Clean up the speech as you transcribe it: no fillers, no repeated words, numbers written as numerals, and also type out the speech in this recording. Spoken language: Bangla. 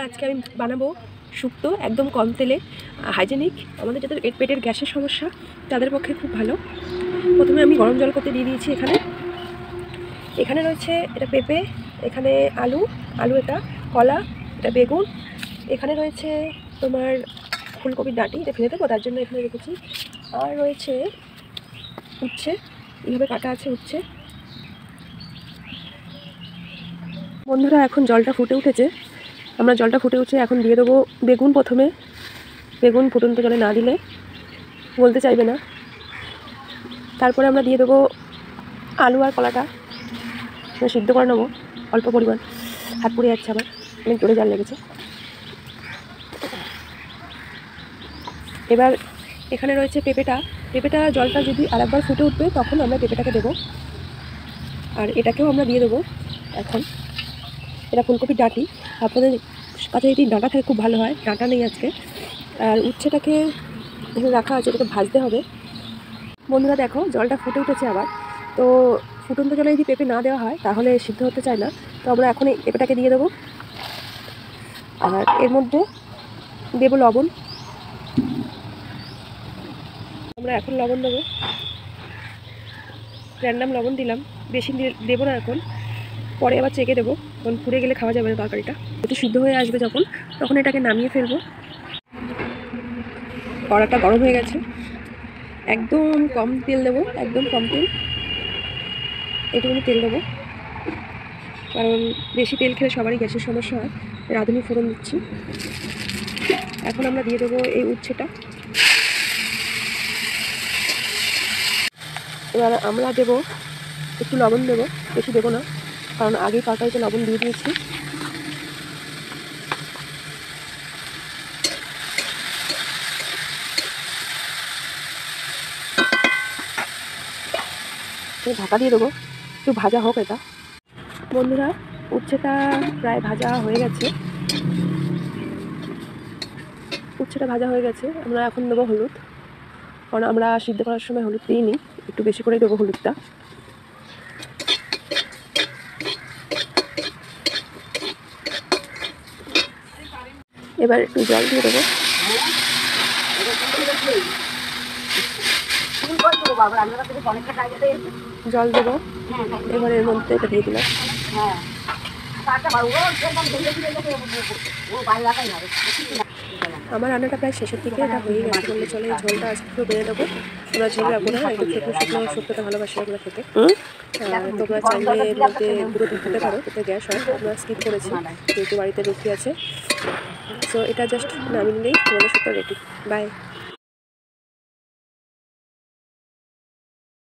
আজকে আমি বানাবো শুক্তো একদম কম তেলে, হাইজেনিক। আমাদের যাদের পেটের গ্যাসের সমস্যা তাদের পক্ষে খুব ভালো। প্রথমে আমি গরম জল করতে দিয়ে দিয়েছি। এখানে রয়েছে এটা পেঁপে, এখানে আলু, এটা কলা, এটা বেগুন, এখানে রয়েছে তোমার ফুলকপির ডাঁটি, এটা ফেলে দেবো তার জন্য এখানে রেখেছি। আর রয়েছে উচ্ছে, এইভাবে কাটা আছে উচ্ছে। বন্ধুরা এখন জলটা ফুটে উঠেছে, এখন দিয়ে দেবো বেগুন। প্রথমে বেগুন ফুটন্ত জলে না দিলে বলতে চাইবে না। তারপরে আমরা দিয়ে দেবো আলু আর কলাটা সিদ্ধ করে নেবো অল্প পরিমাণ। হাত পুড়ে যাচ্ছে, আবার অনেক জোরে জাল লেগেছে। এবার এখানে রয়েছে পেঁপেটা জলটা যদি আরেকবার ফুটে উঠবে তখন আমরা পেঁপেটাকে দেবো। আর এটাকেও আমরা দিয়ে দেবো এখন। এটা ফুলকপির ডাঁটি, আপনাদের কাছে যদি ডাঁটা থাকে খুব ভালো হয়, ডাঁটা নেই আজকে। আর উচ্ছেটাকে রাখা আছে, এটাকে ভাজতে হবে। বন্ধুরা দেখো জলটা ফুটে উঠেছে আবার। তো ফুটন্ত জলে যদি পেঁপে না দেওয়া হয় তাহলে সিদ্ধ হতে চায় না। তো আমরা এখন এই পেঁপেটাকে দিয়ে দেবো। আর এর মধ্যে দেবো লবণ। আমরা এখন লবণ দেবো, র্যান্ডাম লবণ দিলাম, বেশি দেবো না এখন, পরে আবার চেকে দেবো, কারণ পুড়ে গেলে খাওয়া যাবে না তরকারিটা। একটু সিদ্ধ হয়ে আসবে যখন, তখন এটাকে নামিয়ে ফেলবো। কড়াটা গরম হয়ে গেছে, একদম কম তেল দেবো, একদম কম তেল, একটুখানি তেল দেবো, কারণ বেশি তেল খেলে সবারই গ্যাসের সমস্যা হয়। রাঁধুনি ফোড়ন দিচ্ছি। এখন আমরা দিয়ে দেবো এই উচ্ছেটা। এবার আমরা দেবো একটু লবণ দেবো, বেশি দেবো না, কারণ আগেই তরকারিতে লবণ দিয়ে দিয়েছি। ঢাকা দিয়ে দেবো, একটু ভাজা হোক এটা। বন্ধুরা উচ্ছেটা প্রায় ভাজা হয়ে গেছে, আমরা এখন দেবো হলুদ, কারণ আমরা সিদ্ধ করার সময় হলুদ দিইনি, একটু বেশি করেই দেবো হলুদটা। এবার একটু জল দিয়ে দেবো, জল দেবো। এবার এর মধ্যে এটা দিয়ে দিলাম। আমার রান্নাটা প্রায় শেষের দিকে, এটা হয়ে গেছে বললে চলে। ঝোলটা আজকে একটু বেড়ে দেবো, তোমরা ঝোল রাখবো না, একটু শুকনো শুক্তোটা ভালোবাসি ওগুলো খেতে। তোমরা চাইলে এর মধ্যে গুঁড়ো দুধ দিতে পারো, এতে গ্যাস হয়, আমরা স্কিপ করেছি যেহেতু বাড়িতে রুটি আছে। সো এটা জাস্ট নামিয়ে নিলেই তোমাদের শুক্তো রেডি। বাই।